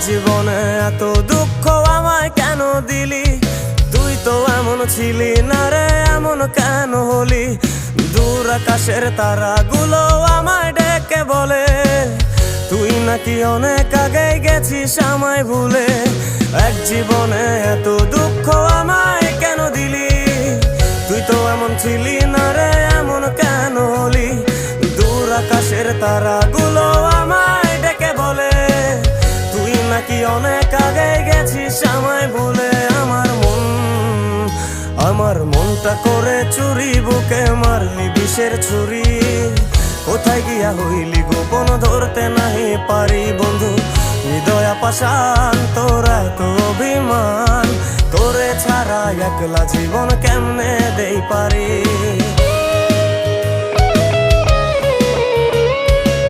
জীবনে এত দুঃখ আমায় কেন দিলি? তুই তো এমন ছিলি না রে, এমন কেন হলি? দূর আকাশের তারাগুলো আমায় ডেকে বলে তুই নাকি অনেক আগে গেছিস আমায় ভুলে। এক জীবনে এত দুঃখ আমায় কেন দিলি? তুই তো এমন ছিলি না রে, এমন কেন হলি? দূর আকাশের তারাগুলো আমায় ডেকে বলে তুই নাকি অনেক আগে গেছিস আমায় ভুলে। আমার মনটা করে চুরি, বুকে মারলি বিষের ছুরি। কোথায় গিয়া হইলি গোপন ধরতে নাহি পারি বন্ধু। হৃদয় পাষাণ তোর এত অভিমান, তোরে ছাড়া একলা জীবন কেমনে দেই পারি?